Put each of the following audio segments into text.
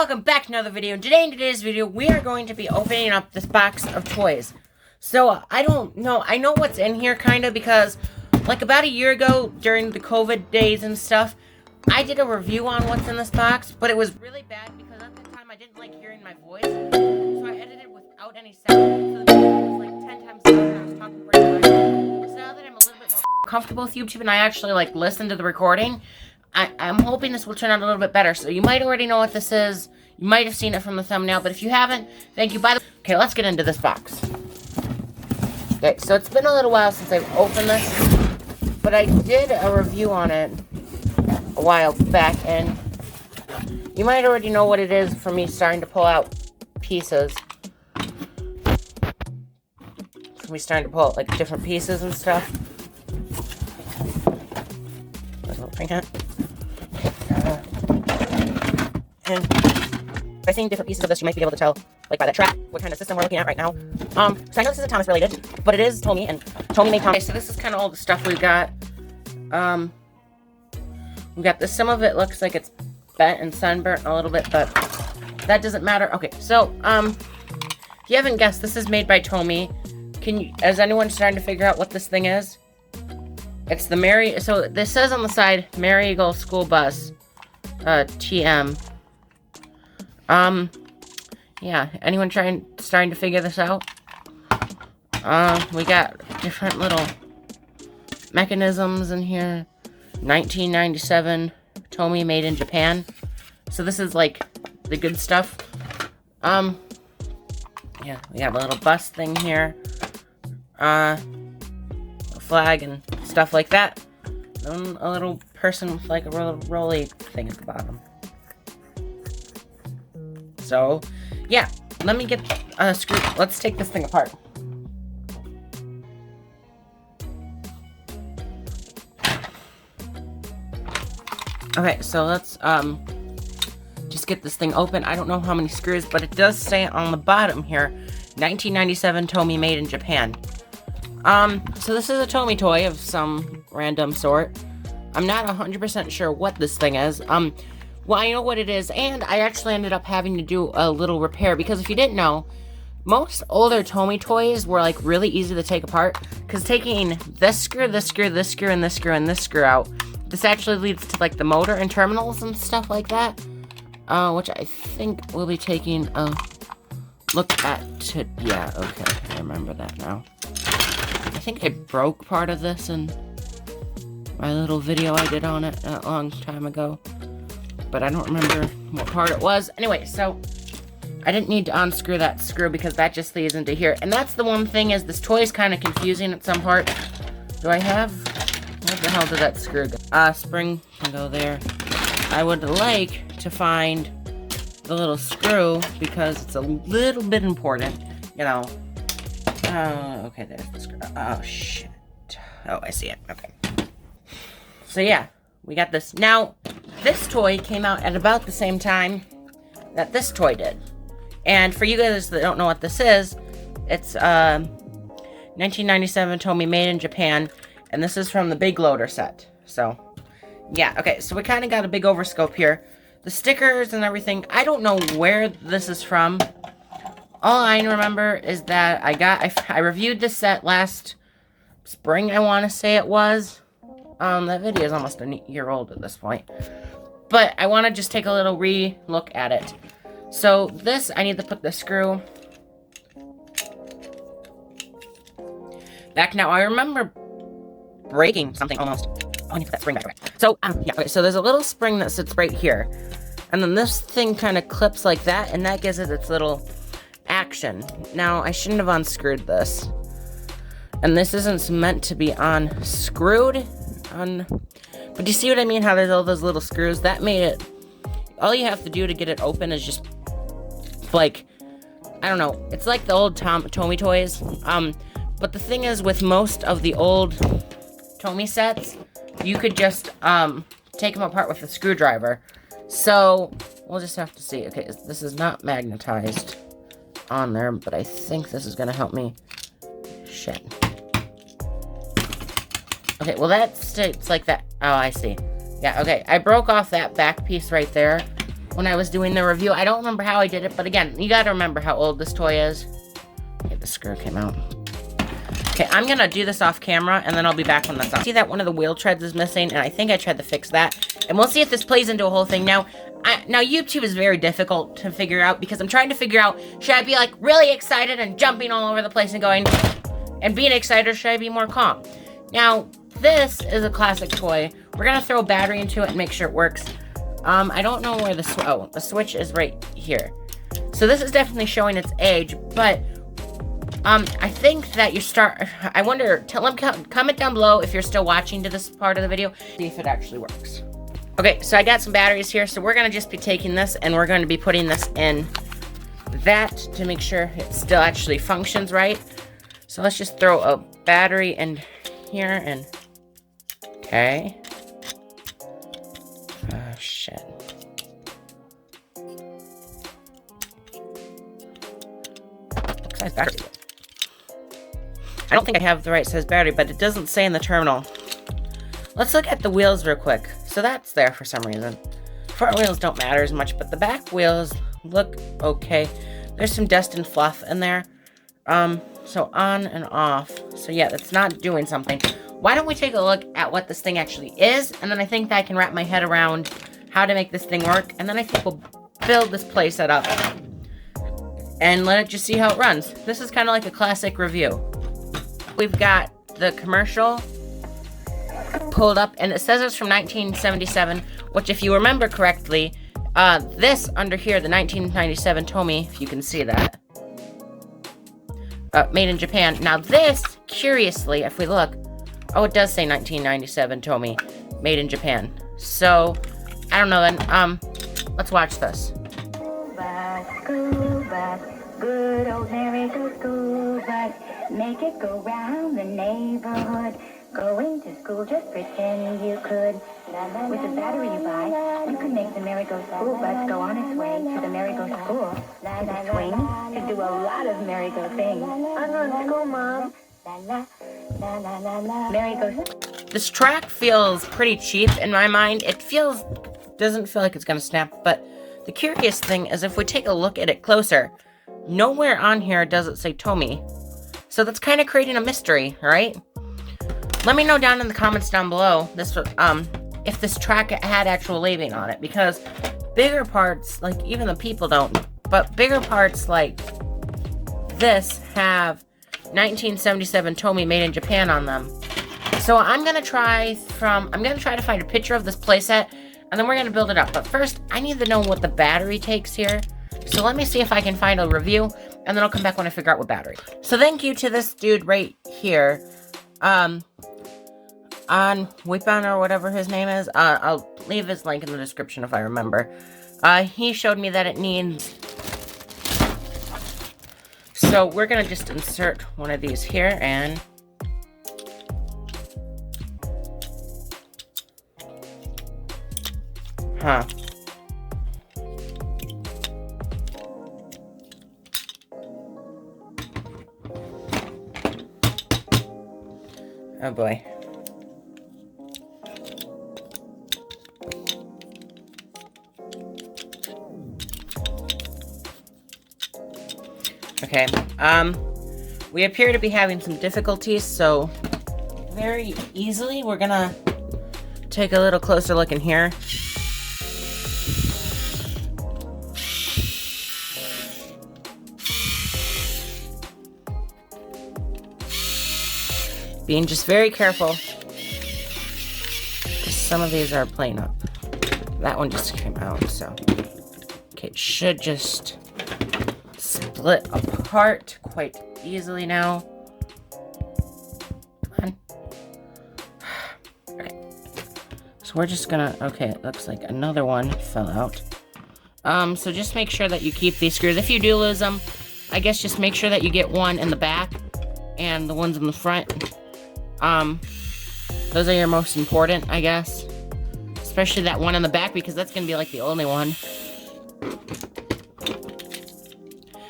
welcome back to another video. Today in today's video, we are going to be opening up this box of toys. So, I don't know, I know what's in here kind of because, like about a year ago, during the COVID days and stuff, I did a review on what's in this box, but it was really bad because at the time I didn't like hearing my voice, so I edited without any sound, so the video was like 10 times louder and I was talking pretty much. So now that I'm a little bit more comfortable with YouTube and I actually like listen to the recording, I'm hoping this will turn out a little bit better. So you might already know what this is. You might have seen it from the thumbnail, but if you haven't, thank you. Okay, let's get into this box. Okay, so it's been a little while since I've opened this, but I did a review on it a while back, and you might already know what it is from me starting to pull out pieces. From me starting to pull out, like, different pieces and stuff. And by seeing different pieces of this, you might be able to tell, like by that track, what kind of system we're looking at right now. So I know this isn't Thomas related, but it is Tomy, and Tomy made Thomas. Okay, so this is kind of all the stuff we've got. We got this. Some of it looks like it's bent and sunburnt a little bit, but that doesn't matter. Okay, so if you haven't guessed, this is made by Tomy. Is anyone starting to figure out what this thing is? It's the so this says on the side, Mary Eagle School Bus, TM. Yeah, anyone starting to figure this out? We got different little mechanisms in here. 1997, Tomy, made in Japan. So this is like the good stuff. Yeah, we have a little bus thing here. A flag and stuff like that. And a little person with like a rolly thing at the bottom. So, yeah, let me get a screw. Let's take this thing apart. Okay, so let's just get this thing open. I don't know how many screws, but it does say on the bottom here, 1997 Tomy, made in Japan. So this is a Tomy toy of some random sort. I'm not 100% sure what this thing is. Well, I know what it is, and I actually ended up having to do a little repair, because if you didn't know, most older Tomy toys were, like, really easy to take apart, because taking this screw, this screw, this screw, and this screw, and this screw out, this actually leads to, like, the motor and terminals and stuff like that, which I think we'll be taking a look at yeah, okay, I remember that now. I think I broke part of this in my little video I did on it a long time ago, but I don't remember what part it was. Anyway, so I didn't need to unscrew that screw because that just leads into here. And that's the one thing, is this toy is kind of confusing at some part. Do I have, where the hell did that screw go? Spring can go there. I would like to find the little screw because it's a little bit important, you know. Okay, there's the screw. Oh, shit. Oh, I see it. Okay. So, yeah, we got this. Now, this toy came out at about the same time that this toy did. And for you guys that don't know what this is, it's 1997 Tomy, made in Japan. And this is from the Big Loader set. So, yeah. Okay, so we kind of got a big overscope here. The stickers and everything, I don't know where this is from. All I remember is that I reviewed this set last spring, I want to say it was. That video is almost a year old at this point. But I want to just take a little re-look at it. So this, I need to put the screw back. Now, I remember breaking something almost. Oh, I need to put that spring back. Okay. So, yeah, okay, so there's a little spring that sits right here. And then this thing kind of clips like that, and that gives it its little action. Now, I shouldn't have unscrewed this. And this isn't meant to be unscrewed. But do you see what I mean? How there's all those little screws? That made it, all you have to do to get it open is just, like, I don't know. It's like the old Tomy toys. But the thing is, with most of the old Tomy sets, you could just, take them apart with a screwdriver. So, we'll just have to see. Okay, this is not magnetized on there, but I think this is going to help me. Shit. Okay, well that states like that. Oh, I see. Yeah, okay. I broke off that back piece right there. when I was doing the review. I don't remember how I did it, but again, you gotta remember how old this toy is. Okay, the screw came out. Okay, I'm gonna do this off camera, and then I'll be back when that's on. See that one of the wheel treads is missing, and I think I tried to fix that. And we'll see if this plays into a whole thing. Now YouTube is very difficult to figure out, because I'm trying to figure out, should I be like really excited and jumping all over the place and going, and being excited, or should I be more calm? Now, this is a classic toy. We're gonna throw a battery into it and make sure it works. I don't know where the switch is right here. So this is definitely showing its age, but I think that I wonder, comment down below if you're still watching to this part of the video, see if it actually works. Okay, so I got some batteries here, so we're gonna just be taking this and we're going to be putting this in that to make sure it still actually functions right. So let's just throw a battery in here and, okay. Oh, shit. What size battery is it? I don't think I have the right size battery, but it doesn't say in the terminal. Let's look at the wheels real quick. So that's there for some reason. Front wheels don't matter as much, but the back wheels look okay. There's some dust and fluff in there. So on and off. So yeah, that's not doing something. Why don't we take a look at what this thing actually is, and then I think that I can wrap my head around how to make this thing work, and then I think we'll build this playset up and let it just see how it runs. This is kind of like a classic review. We've got the commercial pulled up, and it says it's from 1977, which, if you remember correctly, this under here, the 1997 Tomy, if you can see that, made in Japan. Now this, curiously, if we look, oh, it does say 1997 Tomy, made in Japan. So, I don't know then, let's watch this. School bus, good old merry-go school bus, make it go round the neighborhood. Going to school, just pretend you could. With the battery you buy, you can make the merry-go school bus go on its way to the merry-go school. To the swing, to do a lot of merry-go things. I'm on school, Mom. Merry-go. This track feels pretty cheap in my mind. It doesn't feel like it's gonna snap, but the curious thing is, if we take a look at it closer, nowhere on here does it say Tomy. So that's kind of creating a mystery, right? Let me know down in the comments down below if this track had actual labeling on it, because bigger parts, like even the people don't, but bigger parts like this have 1977 Tomy made in Japan on them. So I'm gonna try to find a picture of this playset, and then we're gonna build it up. But first, I need to know what the battery takes here. So let me see if I can find a review, and then I'll come back when I figure out what battery. So thank you to this dude right here. On Whipan or whatever his name is. I'll leave his link in the description if I remember. He showed me that it needs... So we're gonna just insert one of these here and... Huh. Oh boy. Okay, we appear to be having some difficulties, so very easily we're gonna take a little closer look in here. Being just very careful, because some of these are playing up. That one just came out, so okay, it should just split apart quite easily now. Come on. Okay. So we're just gonna, okay, it looks like another one fell out. So just make sure that you keep these screws. If you do lose them, I guess just make sure that you get one in the back and the ones in the front. Those are your most important, I guess. Especially that one in the back, because that's gonna be like the only one.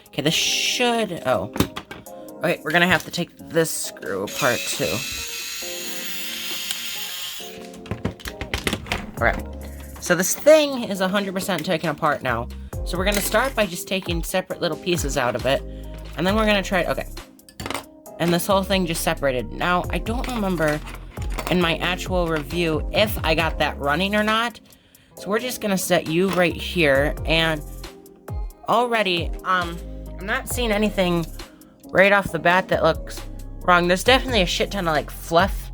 Okay, this should... Oh. Okay, we're gonna have to take this screw apart, too. Alright. So this thing is 100% taken apart now. So we're gonna start by just taking separate little pieces out of it. And then we're gonna try it, okay. And this whole thing just separated. Now, I don't remember in my actual review if I got that running or not. So we're just gonna set you right here. And already, I'm not seeing anything right off the bat that looks wrong. There's definitely a shit ton of like fluff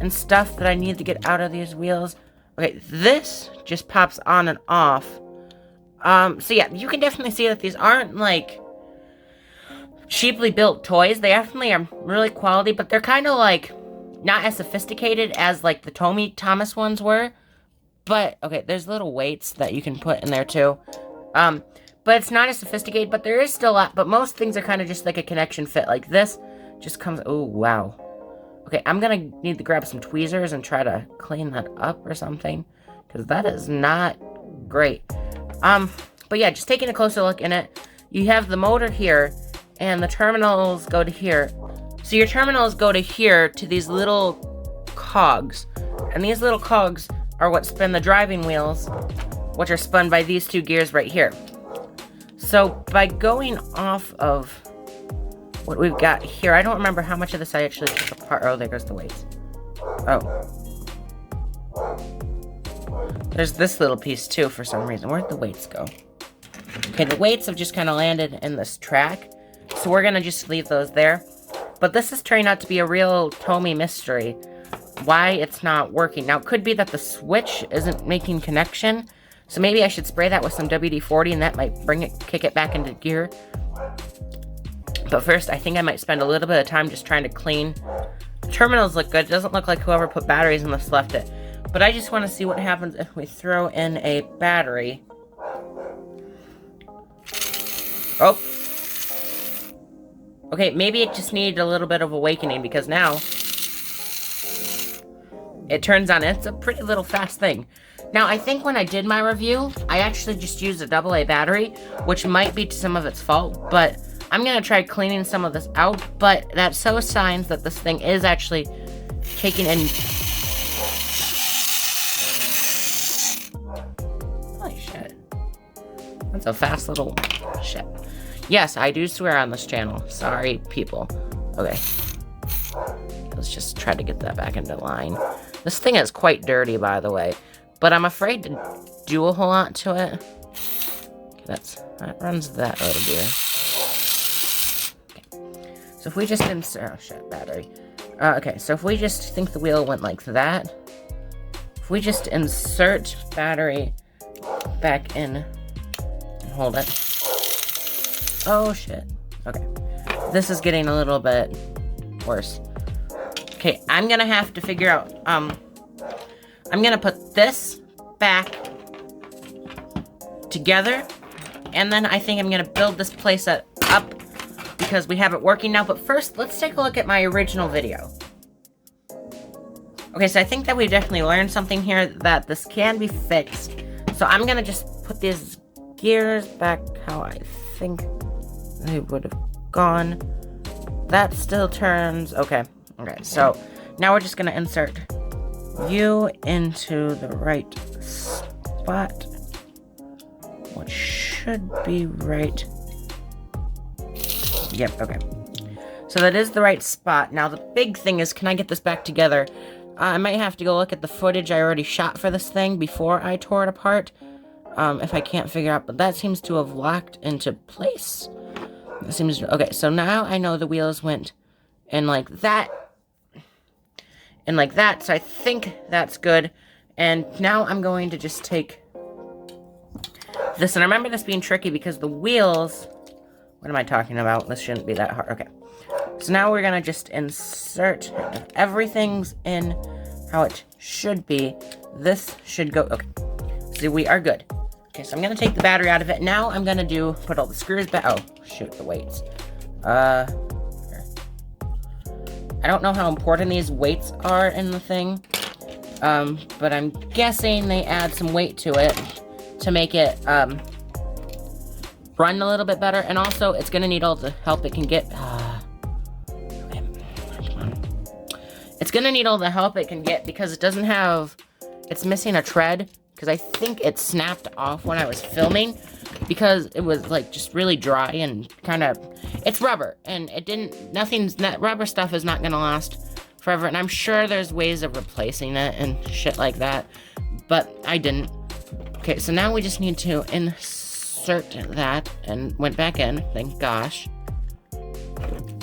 and stuff that I need to get out of these wheels. Okay, this just pops on and off. So yeah, you can definitely see that these aren't like cheaply built toys. They definitely are really quality, but they're kind of like not as sophisticated as like the Tommy Thomas ones were. But okay, there's little weights that you can put in there too. But it's not as sophisticated, but there is still a lot. But most things are kind of just like a connection fit. Like this just comes, oh wow. Okay, I'm gonna need to grab some tweezers and try to clean that up or something, because that is not great. But yeah, just taking a closer look in it, you have the motor here, and the terminals go to here. So your terminals go to here to these little cogs, and these little cogs are what spin the driving wheels, which are spun by these two gears right here. So by going off of what we've got here, I don't remember how much of this I actually took apart. Oh, there goes the weights. Oh. There's this little piece too for some reason. Where'd the weights go? Okay, the weights have just kind of landed in this track. So we're going to just leave those there. But this is turning out to be a real Tommy mystery. Why it's not working. Now, it could be that the switch isn't making connection. So maybe I should spray that with some WD-40 and that might kick it back into gear. But first, I think I might spend a little bit of time just trying to clean. The terminals look good. It doesn't look like whoever put batteries in this left it. But I just want to see what happens if we throw in a battery. Oh. Okay, maybe it just needed a little bit of awakening, because now it turns on. It's a pretty little fast thing. Now, I think when I did my review, I actually just used a AA battery, which might be some of its fault, but I'm going to try cleaning some of this out. But that shows signs that this thing is actually taking in. Holy shit. That's a fast little shit. Yes, I do swear on this channel. Sorry, people. Okay. Let's just try to get that back into line. This thing is quite dirty, by the way. But I'm afraid to do a whole lot to it. That runs that out of gear. Okay. So if we just insert, oh shit, battery. Okay, so if we just think the wheel went like that. If we just insert battery back in and hold it. Oh shit. Okay. This is getting a little bit worse. Okay, I'm gonna have to figure out, I'm gonna put this back together, and then I think I'm gonna build this place up because we have it working now. But first, let's take a look at my original video. Okay, so I think that we definitely learned something here, that this can be fixed. So I'm gonna just put these gears back how I think they would have gone. That still turns, okay. Okay, so now we're just gonna insert you into the right spot, which should be right. Yep, okay. So that is the right spot. Now the big thing is, can I get this back together? I might have to go look at the footage I already shot for this thing before I tore it apart, if I can't figure out, but that seems to have locked into place. It seems, okay, so now I know the wheels went in like that, and like that, so I think that's good. And now I'm going to just take this, and I remember this being tricky because the wheels, what am I talking about? This shouldn't be that hard. Okay, so now we're gonna just insert, if everything's in how it should be, this should go, okay, so we are good. Okay, so I'm gonna take the battery out of it. Now I'm gonna put all the screws back. Oh, shoot, the weights. I don't know how important these weights are in the thing, but I'm guessing they add some weight to it to make it run a little bit better. And also, it's gonna need all the help it can get. Okay, come on. It's gonna need all the help it can get because it doesn't have, it's missing a tread. because I think it snapped off when I was filming because it was like just really dry and kind of, it's rubber and it didn't, that rubber stuff is not going to last forever. And I'm sure there's ways of replacing it and shit like that, but I didn't. Okay, so now we just need to insert that and went back in, thank gosh.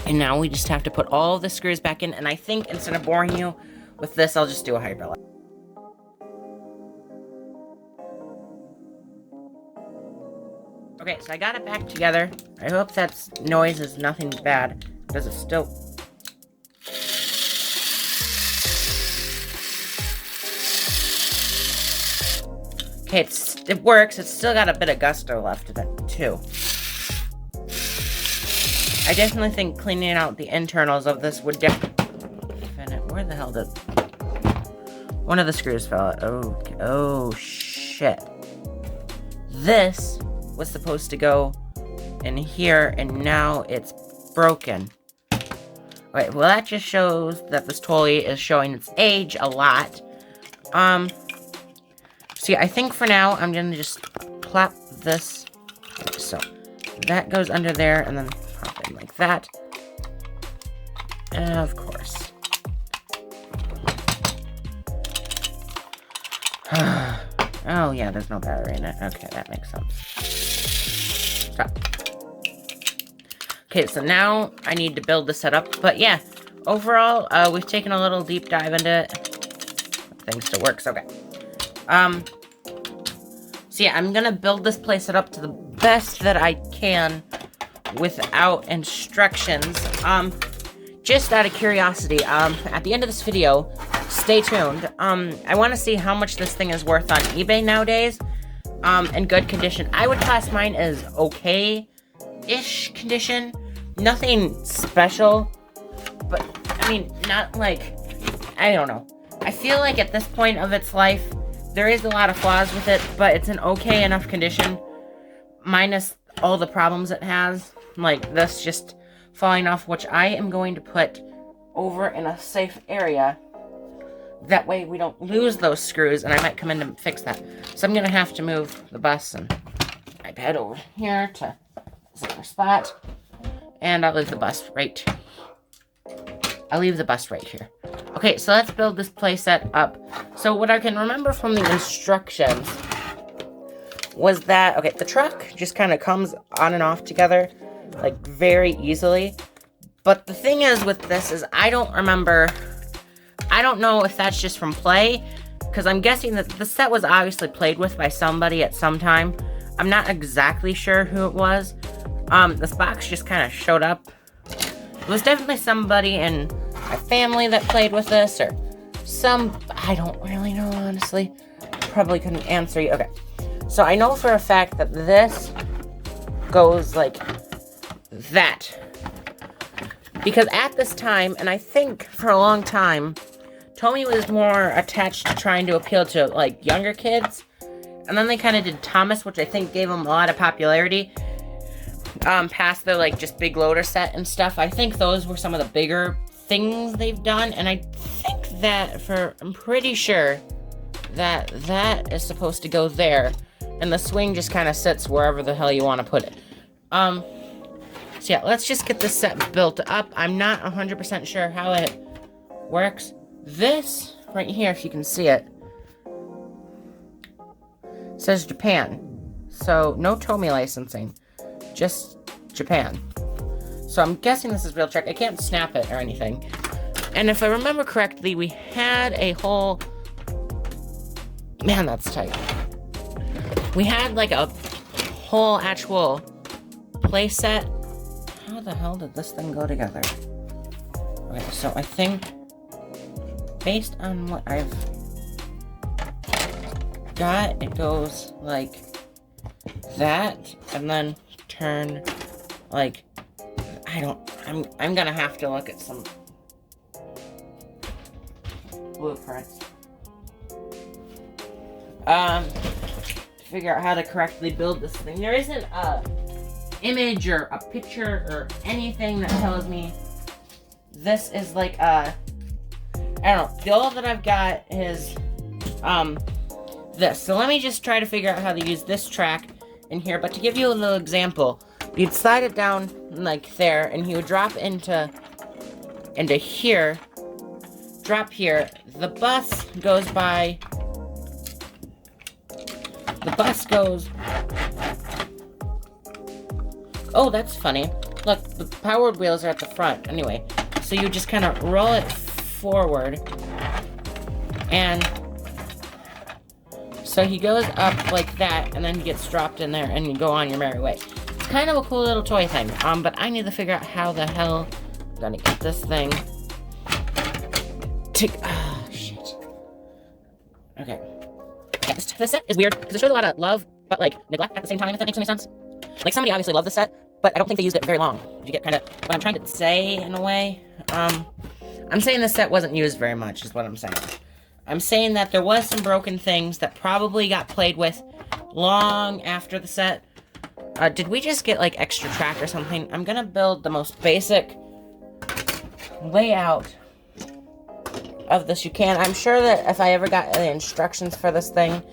And now we just have to put all the screws back in, and I think instead of boring you with this, I'll just do a hydraulic. Okay, so I got it back together. I hope that noise is nothing bad, because it's still... Okay, it works. It's still got a bit of gusto left of it, too. I definitely think cleaning out the internals of this would Where the hell did... One of the screws fell out. Oh, shit. This was supposed to go in here, and now it's broken. Alright, well that just shows that this toy is showing its age a lot. See, I think for now, I'm gonna just plop this. So, that goes under there, and then pop in like that. And of course. Oh, yeah, there's no battery in it. Okay, that makes sense. Stop. Okay, so now I need to build the setup. But yeah, overall, we've taken a little deep dive into it. Things still works, okay. So yeah, I'm gonna build this place up to the best that I can without instructions. Just out of curiosity, at the end of this video, stay tuned. I want to see how much this thing is worth on eBay nowadays. In good condition. I would class mine as okay-ish condition. Nothing special. But, I mean, not like, I don't know. I feel like at this point of its life, there is a lot of flaws with it, but it's an okay enough condition, minus all the problems it has, like this just falling off, which I am going to put over in a safe area. That way we don't lose those screws, and I might come in to fix that. So I'm going to have to move the bus and my bed over here to this other spot, and I'll leave the bus right here. Okay, so let's build this playset up. So what I can remember from the instructions was that, okay, the truck just kind of comes on and off together, like, very easily. But the thing is with this is I don't know if that's just from play, because I'm guessing that the set was obviously played with by somebody at some time. I'm not exactly sure who it was. This box just kind of showed up. It was definitely somebody in my family that played with this, or I don't really know, honestly. Probably couldn't answer you. Okay, so I know for a fact that this goes like that. Because at this time, and I think for a long time, Tommy was more attached to trying to appeal to, like, younger kids. And then they kind of did Thomas, which I think gave him a lot of popularity. Past the, like, just big loader set and stuff. I think those were some of the bigger things they've done. And I think that I'm pretty sure that is supposed to go there. And the swing just kind of sits wherever the hell you want to put it. So yeah, let's just get this set built up. I'm not 100% sure how it works. This right here, if you can see it, says Japan. So no Tomy licensing, just Japan. So I'm guessing this is real trick. I can't snap it or anything. And if I remember correctly, we had a whole... Man, that's tight. We had like a whole actual play set. How the hell did this thing go together? Okay, so I think based on what I've got, it goes like that, and then turn like, I'm gonna have to look at some blueprints. To figure out how to correctly build this thing. There isn't a image or a picture or anything that tells me this is like I don't know. All that I've got is this. So let me just try to figure out how to use this track in here. But to give you a little example, you'd slide it down like there, and he would drop into here, drop here. The bus goes by. The bus goes. Oh, that's funny. Look, the powered wheels are at the front. Anyway, so you just kind of roll it forward, and so he goes up like that, and then he gets dropped in there, and you go on your merry way. It's kind of a cool little toy thing. But I need to figure out how the hell I'm gonna get this thing to. Ah, shit. Okay. Yeah, this set is weird because it shows a lot of love, but like neglect at the same time. If that makes any sense. Like somebody obviously loved this set, but I don't think they used it very long. You get kind of what I'm trying to say in a way. I'm saying this set wasn't used very much, is what I'm saying. I'm saying that there was some broken things that probably got played with long after the set. Did we just get like extra track or something? I'm gonna build the most basic layout of this you can. I'm sure that if I ever got the instructions for this thing,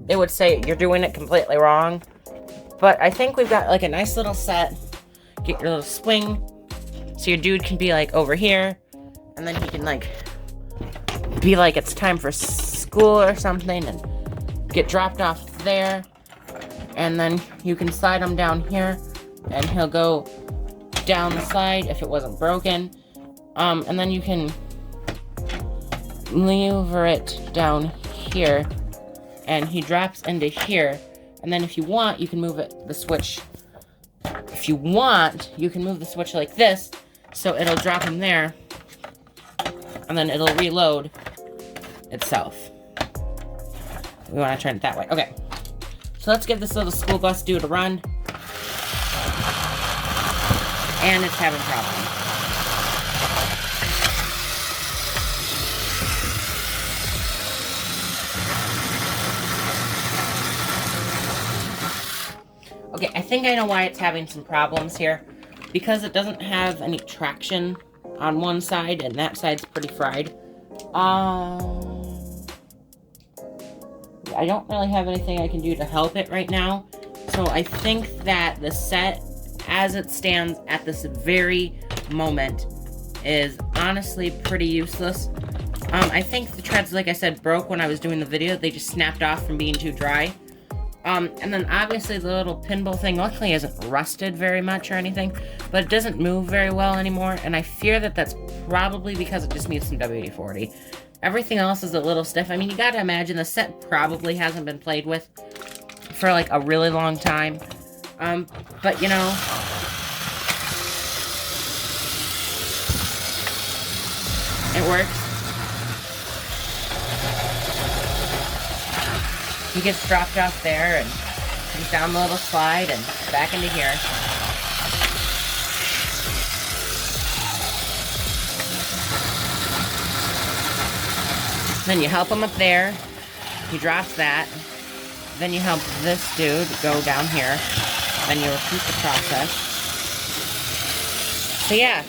they would say you're doing it completely wrong. But I think we've got like a nice little set. Get your little swing, so your dude can be like over here, and then he can like be like it's time for school or something, and get dropped off there, and then you can slide him down here, and he'll go down the slide if it wasn't broken, and then you can lever it down here, and he drops into here. And then if you want, you can move the switch. If you want, you can move the switch like this, so it'll drop him there, and then it'll reload itself. We want to turn it that way. Okay. So let's give this little school bus dude a run. And it's having problems. Okay, I think I know why it's having some problems here. Because it doesn't have any traction on one side, and that side's pretty fried. I don't really have anything I can do to help it right now. So I think that the set, as it stands at this very moment, is honestly pretty useless. I think the treads, like I said, broke when I was doing the video. They just snapped off from being too dry. And then obviously the little pinball thing luckily isn't rusted very much or anything, but it doesn't move very well anymore, and I fear that that's probably because it just needs some WD-40. Everything else is a little stiff. I mean, you gotta imagine the set probably hasn't been played with for like a really long time. But you know, it works. He gets dropped off there and comes down the little slide and back into here. Then you help him up there. He drops that. Then you help this dude go down here. Then you repeat the process. So yeah.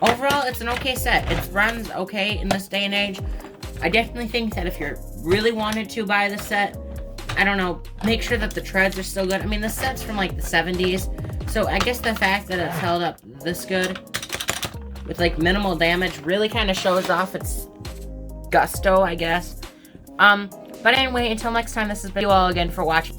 Overall, it's an okay set. It runs okay in this day and age. I definitely think that if you're really wanted to buy the set, I don't know, make sure that the treads are still good. I mean, the set's from like the 70s, so I guess the fact that it's held up this good with like minimal damage really kind of shows off its gusto, I guess. But anyway, until next time, this has been you all again for watching.